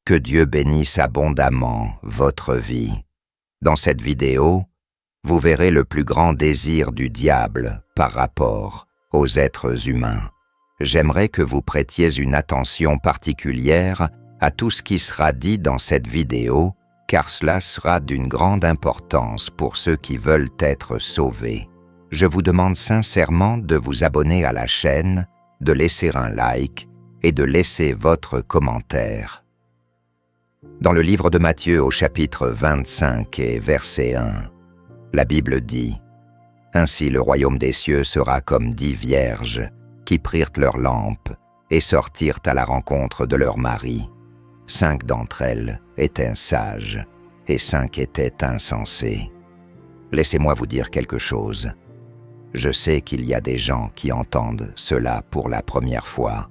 Que Dieu bénisse abondamment votre vie. Dans cette vidéo, vous verrez le plus grand désir du diable par rapport aux êtres humains. J'aimerais que vous prêtiez une attention particulière à tout ce qui sera dit dans cette vidéo, car cela sera d'une grande importance pour ceux qui veulent être sauvés. Je vous demande sincèrement de vous abonner à la chaîne, de laisser un like et de laisser votre commentaire. Dans le livre de Matthieu au chapitre 25 et verset 1, la Bible dit « Ainsi le royaume des cieux sera comme 10 vierges qui prirent leurs lampes et sortirent à la rencontre de leur mari. 5 d'entre elles étaient sages et 5 étaient insensées. » Laissez-moi vous dire quelque chose. Je sais qu'il y a des gens qui entendent cela pour la première fois.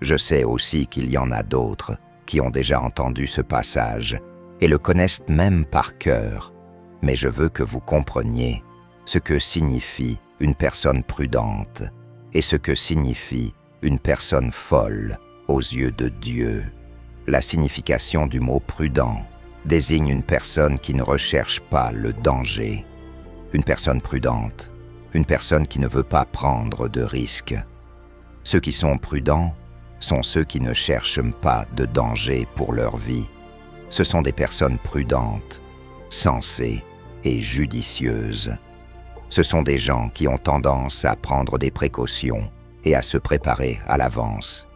Je sais aussi qu'il y en a d'autres qui ont déjà entendu ce passage et le connaissent même par cœur. Mais je veux que vous compreniez ce que signifie une personne prudente et ce que signifie une personne folle aux yeux de Dieu. La signification du mot « prudent » désigne une personne qui ne recherche pas le danger. Une personne prudente, une personne qui ne veut pas prendre de risques. Ceux qui sont prudents sont ceux qui ne cherchent pas de danger pour leur vie. Ce sont des personnes prudentes, sensées et judicieuses. Ce sont des gens qui ont tendance à prendre des précautions et à se préparer à l'avance.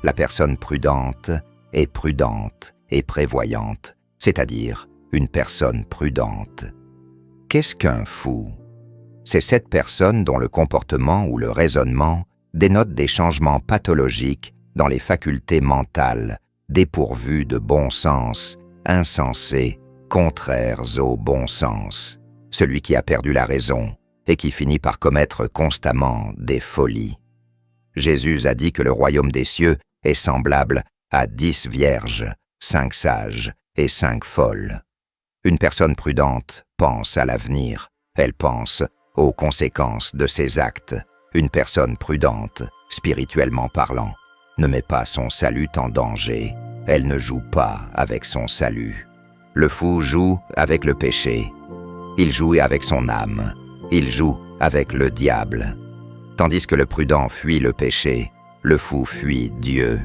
La personne prudente est prudente et prévoyante, c'est-à-dire une personne prudente. Qu'est-ce qu'un fou? C'est cette personne dont le comportement ou le raisonnement dénote des changements pathologiques dans les facultés mentales, dépourvues de bon sens, insensés, contraires au bon sens. Celui qui a perdu la raison et qui finit par commettre constamment des folies. Jésus a dit que le royaume des cieux est semblable à 10 vierges, 5 sages et 5 folles. Une personne prudente pense à l'avenir, elle pense aux conséquences de ses actes. Une personne prudente, spirituellement parlant, ne met pas son salut en danger, elle ne joue pas avec son salut. Le fou joue avec le péché, il joue avec son âme, il joue avec le diable. Tandis que le prudent fuit le péché, le fou fuit Dieu.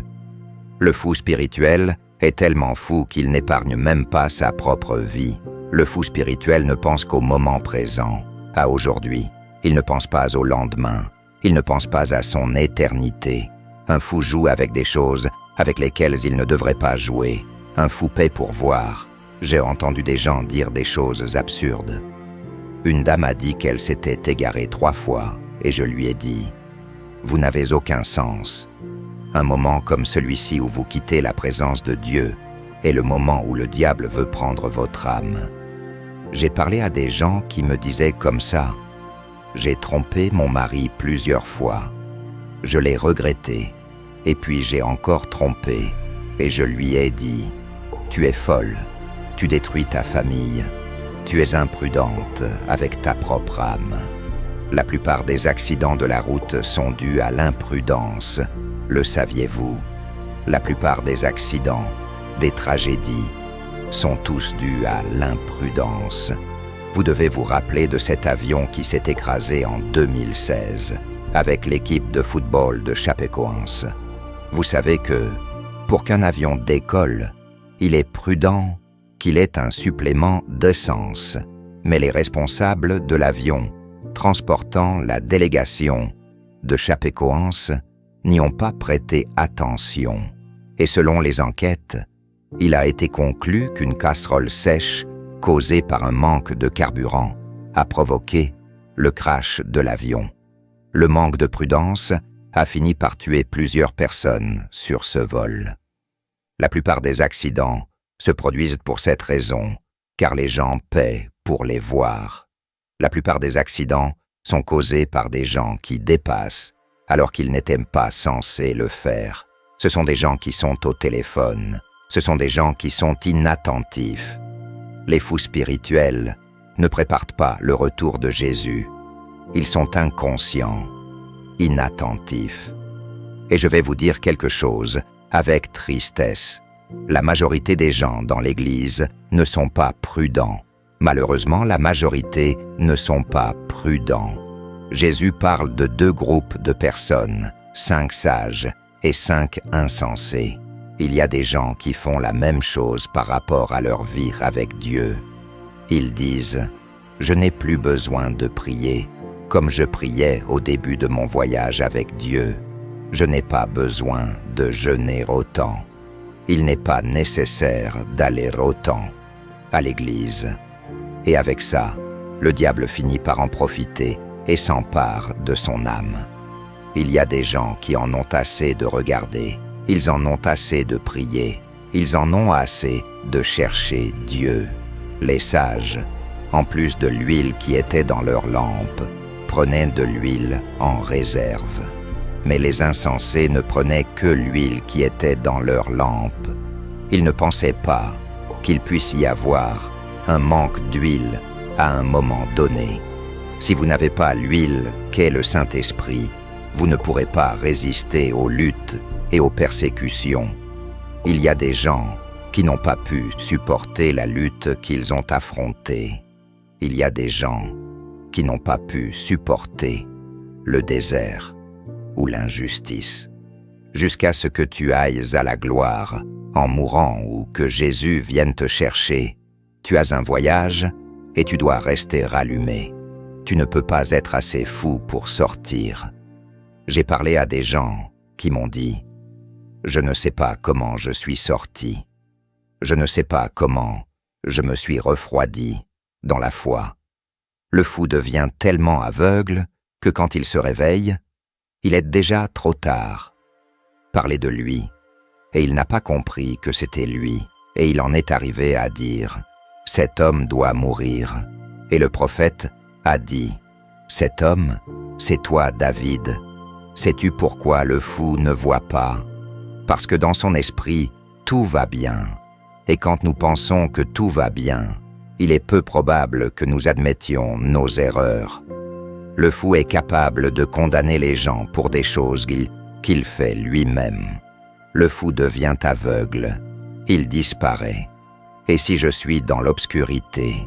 Le fou spirituel est tellement fou qu'il n'épargne même pas sa propre vie. Le fou spirituel ne pense qu'au moment présent, à aujourd'hui. Il ne pense pas au lendemain. Il ne pense pas à son éternité. Un fou joue avec des choses avec lesquelles il ne devrait pas jouer. Un fou paie pour voir. J'ai entendu des gens dire des choses absurdes. Une dame a dit qu'elle s'était égarée 3 fois et je lui ai dit « Vous n'avez aucun sens. Un moment comme celui-ci où vous quittez la présence de Dieu est le moment où le diable veut prendre votre âme. » J'ai parlé à des gens qui me disaient comme ça « J'ai trompé mon mari plusieurs fois. Je l'ai regretté. Et puis j'ai encore trompé. Et je lui ai dit « Tu es folle. Tu détruis ta famille. Tu es imprudente avec ta propre âme. » La plupart des accidents de la route sont dus à l'imprudence. Le saviez-vous? La plupart des accidents, des tragédies, sont tous dus à l'imprudence. Vous devez vous rappeler de cet avion qui s'est écrasé en 2016 avec l'équipe de football de Chapecoense. Vous savez que, pour qu'un avion décolle, il est prudent qu'il ait un supplément d'essence. Mais les responsables de l'avion transportant la délégation de Chapecoense n'y ont pas prêté attention. Et selon les enquêtes, il a été conclu qu'une casserole sèche causée par un manque de carburant a provoqué le crash de l'avion. Le manque de prudence a fini par tuer plusieurs personnes sur ce vol. La plupart des accidents se produisent pour cette raison, car les gens paient pour les voir. La plupart des accidents sont causés par des gens qui dépassent alors qu'ils n'étaient pas censés le faire. Ce sont des gens qui sont au téléphone. Ce sont des gens qui sont inattentifs. Les fous spirituels ne préparent pas le retour de Jésus. Ils sont inconscients, inattentifs. Et je vais vous dire quelque chose avec tristesse. La majorité des gens dans l'Église ne sont pas prudents. Malheureusement, la majorité ne sont pas prudents. Jésus parle de 2 groupes de personnes, 5 sages et 5 insensés. Il y a des gens qui font la même chose par rapport à leur vie avec Dieu. Ils disent « Je n'ai plus besoin de prier, comme je priais au début de mon voyage avec Dieu. Je n'ai pas besoin de jeûner autant. Il n'est pas nécessaire d'aller autant à l'église. » Et avec ça, le diable finit par en profiter et s'empare de son âme. Il y a des gens qui en ont assez de regarder, ils en ont assez de prier, ils en ont assez de chercher Dieu. Les sages, en plus de l'huile qui était dans leur lampe, prenaient de l'huile en réserve. Mais les insensés ne prenaient que l'huile qui était dans leur lampe. Ils ne pensaient pas qu'il puisse y avoir un manque d'huile à un moment donné. Si vous n'avez pas l'huile qu'est le Saint-Esprit, vous ne pourrez pas résister aux luttes et aux persécutions. Il y a des gens qui n'ont pas pu supporter la lutte qu'ils ont affrontée. Il y a des gens qui n'ont pas pu supporter le désert ou l'injustice. Jusqu'à ce que tu ailles à la gloire en mourant ou que Jésus vienne te chercher, tu as un voyage et tu dois rester rallumé. Tu ne peux pas être assez fou pour sortir. J'ai parlé à des gens qui m'ont dit « Je ne sais pas comment je suis sorti. Je ne sais pas comment je me suis refroidi dans la foi. » Le fou devient tellement aveugle que quand il se réveille, il est déjà trop tard. Parler de lui, et il n'a pas compris que c'était lui, et il en est arrivé à dire « Cet homme doit mourir ». Et le prophète a dit « Cet homme, c'est toi, David. Sais-tu pourquoi le fou ne voit pas? Parce que dans son esprit, tout va bien. Et quand nous pensons que tout va bien, il est peu probable que nous admettions nos erreurs. Le fou est capable de condamner les gens pour des choses qu'il fait lui-même. Le fou devient aveugle, il disparaît. Et si je suis dans l'obscurité,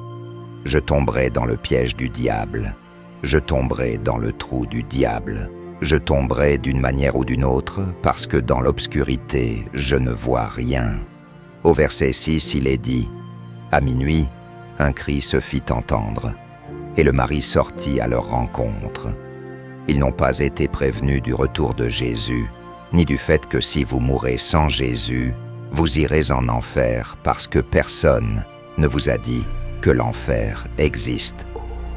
je tomberai dans le piège du diable, je tomberai dans le trou du diable, je tomberai d'une manière ou d'une autre parce que dans l'obscurité, je ne vois rien. Au verset 6, il est dit « À minuit, un cri se fit entendre, et le mari sortit à leur rencontre. Ils n'ont pas été prévenus du retour de Jésus, ni du fait que si vous mourrez sans Jésus, vous irez en enfer parce que personne ne vous a dit que l'enfer existe.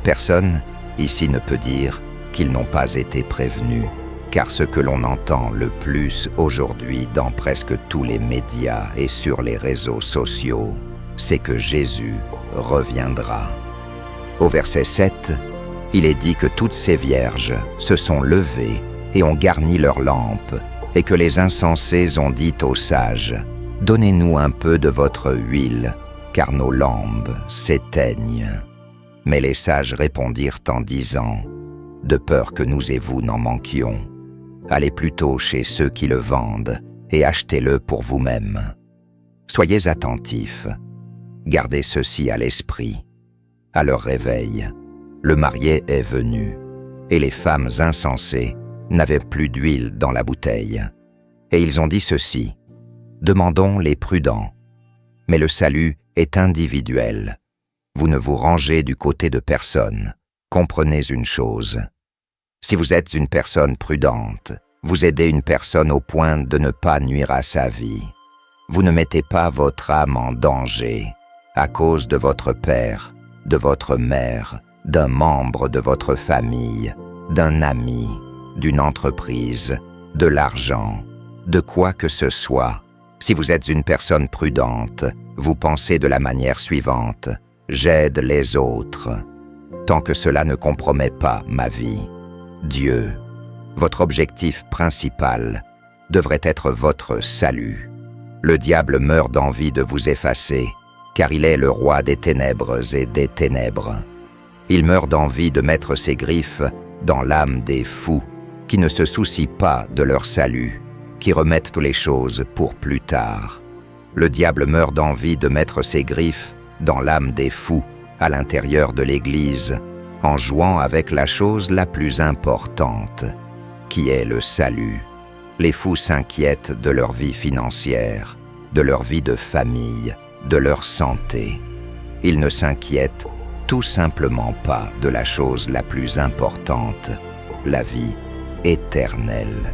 Personne ici ne peut dire qu'ils n'ont pas été prévenus, car ce que l'on entend le plus aujourd'hui dans presque tous les médias et sur les réseaux sociaux, c'est que Jésus reviendra. Au verset 7, il est dit que toutes ces vierges se sont levées et ont garni leurs lampes, et que les insensés ont dit aux sages « Donnez-nous un peu de votre huile, car nos lampes s'éteignent. » Mais les sages répondirent en disant « De peur que nous et vous n'en manquions, allez plutôt chez ceux qui le vendent et achetez-le pour vous-même. Soyez attentifs, gardez ceci à l'esprit. À leur réveil, le marié est venu, et les femmes insensées n'avaient plus d'huile dans la bouteille. Et ils ont dit ceci, « Demandons les prudents. » Mais le salut est individuel. Vous ne vous rangez du côté de personne. Comprenez une chose. Si vous êtes une personne prudente, vous aidez une personne au point de ne pas nuire à sa vie. Vous ne mettez pas votre âme en danger à cause de votre père, de votre mère, d'un membre de votre famille, d'un ami, d'une entreprise, de l'argent, de quoi que ce soit. Si vous êtes une personne prudente, vous pensez de la manière suivante, « J'aide les autres, tant que cela ne compromet pas ma vie. » Dieu, votre objectif principal, devrait être votre salut. Le diable meurt d'envie de vous effacer, car il est le roi des ténèbres et des ténèbres. Il meurt d'envie de mettre ses griffes dans l'âme des fous, qui ne se soucient pas de leur salut, qui remettent les choses pour plus tard. Le diable meurt d'envie de mettre ses griffes dans l'âme des fous à l'intérieur de l'Église, en jouant avec la chose la plus importante, qui est le salut. Les fous s'inquiètent de leur vie financière, de leur vie de famille, de leur santé. Ils ne s'inquiètent tout simplement pas de la chose la plus importante, la vie éternelle.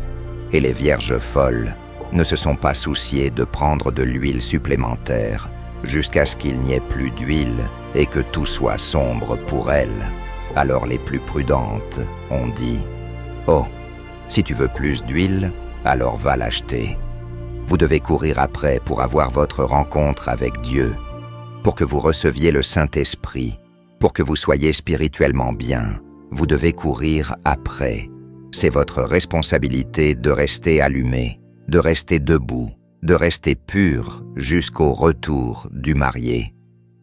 Et les vierges folles ne se sont pas souciées de prendre de l'huile supplémentaire jusqu'à ce qu'il n'y ait plus d'huile et que tout soit sombre pour elles. Alors les plus prudentes ont dit « Oh, si tu veux plus d'huile, alors va l'acheter. Vous devez courir après pour avoir votre rencontre avec Dieu, pour que vous receviez le Saint-Esprit, pour que vous soyez spirituellement bien. Vous devez courir après. C'est votre responsabilité de rester allumé, de rester debout, de rester pur jusqu'au retour du marié.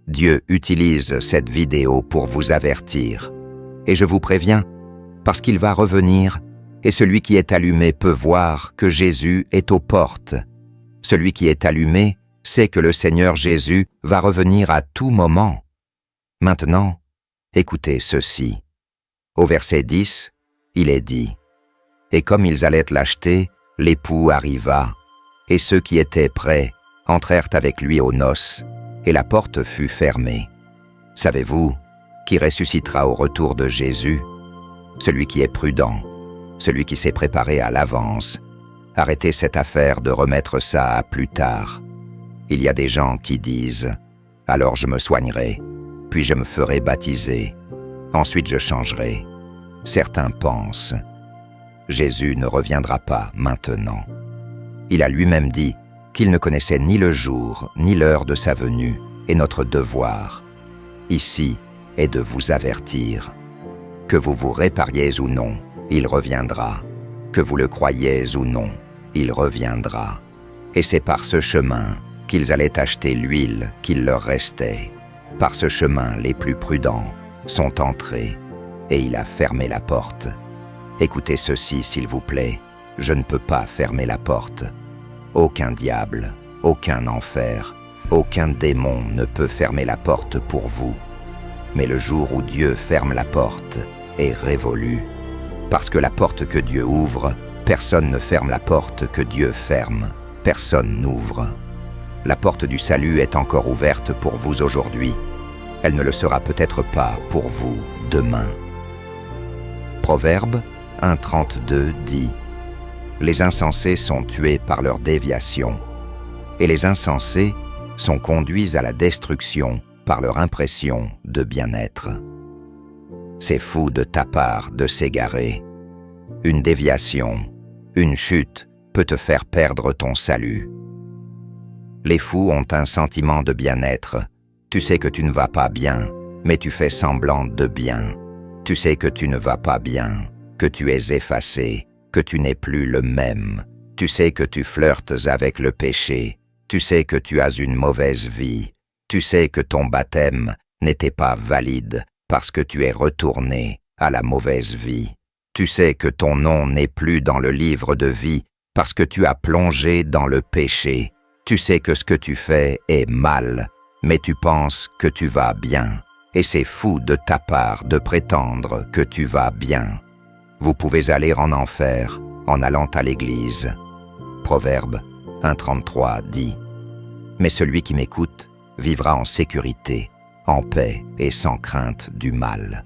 Dieu utilise cette vidéo pour vous avertir. Et je vous préviens, parce qu'il va revenir, et celui qui est allumé peut voir que Jésus est aux portes. Celui qui est allumé sait que le Seigneur Jésus va revenir à tout moment. Maintenant, écoutez ceci. Au verset 10, il est dit « Et comme ils allaient l'acheter, l'époux arriva, et ceux qui étaient prêts entrèrent avec lui aux noces, et la porte fut fermée. Savez-vous qui ressuscitera au retour de Jésus? Celui qui est prudent, celui qui s'est préparé à l'avance. Arrêtez cette affaire de remettre ça à plus tard. Il y a des gens qui disent « Alors je me soignerai, puis je me ferai baptiser, ensuite je changerai. » Certains pensent « Jésus ne reviendra pas maintenant. » Il a lui-même dit qu'il ne connaissait ni le jour ni l'heure de sa venue, et notre devoir, ici, est de vous avertir. Que vous vous répariez ou non, il reviendra. Que vous le croyiez ou non, il reviendra. Et c'est par ce chemin qu'ils allaient acheter l'huile qu'il leur restait. Par ce chemin, les plus prudents sont entrés, et il a fermé la porte. Écoutez ceci, s'il vous plaît, je ne peux pas fermer la porte. Aucun diable, aucun enfer, aucun démon ne peut fermer la porte pour vous. Mais le jour où Dieu ferme la porte est révolu. Parce que la porte que Dieu ouvre, personne ne ferme la porte que Dieu ferme. Personne n'ouvre. La porte du salut est encore ouverte pour vous aujourd'hui. Elle ne le sera peut-être pas pour vous demain. Proverbe 1,32 dit « Les insensés sont tués par leur déviation, et les insensés sont conduits à la destruction par leur impression de bien-être. » C'est fou de ta part de s'égarer. Une déviation, une chute peut te faire perdre ton salut. Les fous ont un sentiment de bien-être. Tu sais que tu ne vas pas bien, mais tu fais semblant de bien. Tu sais que tu ne vas pas bien, que tu es effacé, que tu n'es plus le même. Tu sais que tu flirtes avec le péché. Tu sais que tu as une mauvaise vie. Tu sais que ton baptême n'était pas valide parce que tu es retourné à la mauvaise vie. Tu sais que ton nom n'est plus dans le livre de vie parce que tu as plongé dans le péché. Tu sais que ce que tu fais est mal, mais tu penses que tu vas bien. Et c'est fou de ta part de prétendre que tu vas bien. Vous pouvez aller en enfer en allant à l'église. Proverbe 1,33 dit « Mais celui qui m'écoute vivra en sécurité, en paix et sans crainte du mal. »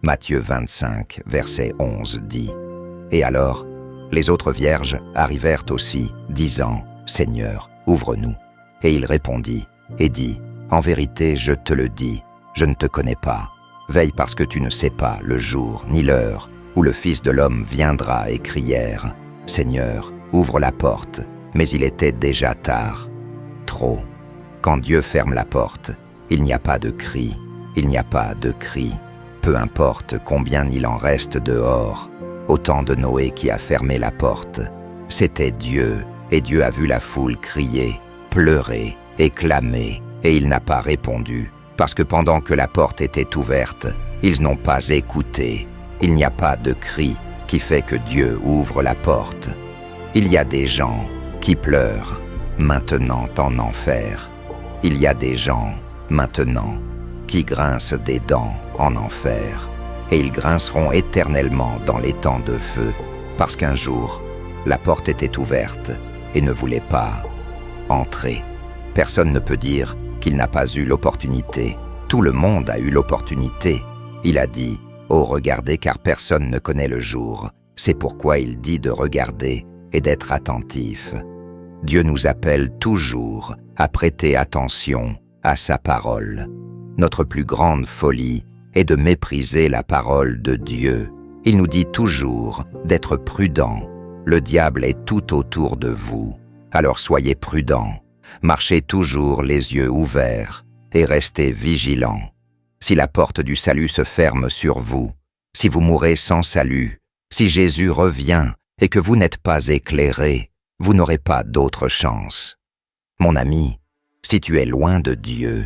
Matthieu 25, verset 11 dit « Et alors, les autres vierges arrivèrent aussi, disant « Seigneur, ouvre-nous. » Et il répondit et dit « En vérité, je te le dis, je ne te connais pas. Veille parce que tu ne sais pas le jour ni l'heure où le Fils de l'homme viendra. » Et crièrent « Seigneur, ouvre la porte. » Mais il était déjà tard. Trop. Quand Dieu ferme la porte, il n'y a pas de cri, il n'y a pas de cri. Peu importe combien il en reste dehors. Au temps de Noé qui a fermé la porte, c'était Dieu, et Dieu a vu la foule crier, pleurer et clamer, et il n'a pas répondu, parce que pendant que la porte était ouverte, ils n'ont pas écouté. Il n'y a pas de cri qui fait que Dieu ouvre la porte. Il y a des gens qui pleurent, maintenant en enfer. Il y a des gens, maintenant, qui grincent des dents en enfer, et ils grinceront éternellement dans les temps de feu, parce qu'un jour, la porte était ouverte et ne voulait pas entrer. Personne ne peut dire qu'il n'a pas eu l'opportunité. Tout le monde a eu l'opportunité. Il a dit « Oh, regardez, car personne ne connaît le jour ». C'est pourquoi il dit de regarder et d'être attentif. Dieu nous appelle toujours à prêter attention à sa parole. Notre plus grande folie est de mépriser la parole de Dieu. Il nous dit toujours d'être prudents. Le diable est tout autour de vous. Alors soyez prudents. Marchez toujours les yeux ouverts et restez vigilants. Si la porte du salut se ferme sur vous, si vous mourrez sans salut, si Jésus revient et que vous n'êtes pas éclairés, vous n'aurez pas d'autre chance. Mon ami, si tu es loin de Dieu,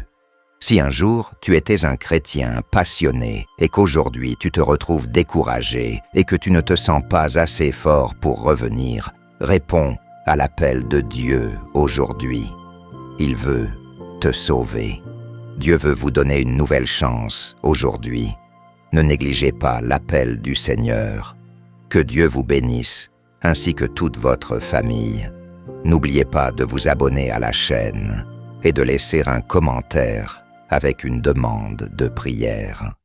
si un jour tu étais un chrétien passionné et qu'aujourd'hui tu te retrouves découragé et que tu ne te sens pas assez fort pour revenir, réponds à l'appel de Dieu aujourd'hui. Il veut te sauver. Dieu veut vous donner une nouvelle chance aujourd'hui. Ne négligez pas l'appel du Seigneur. Que Dieu vous bénisse, ainsi que toute votre famille. N'oubliez pas de vous abonner à la chaîne et de laisser un commentaire avec une demande de prière.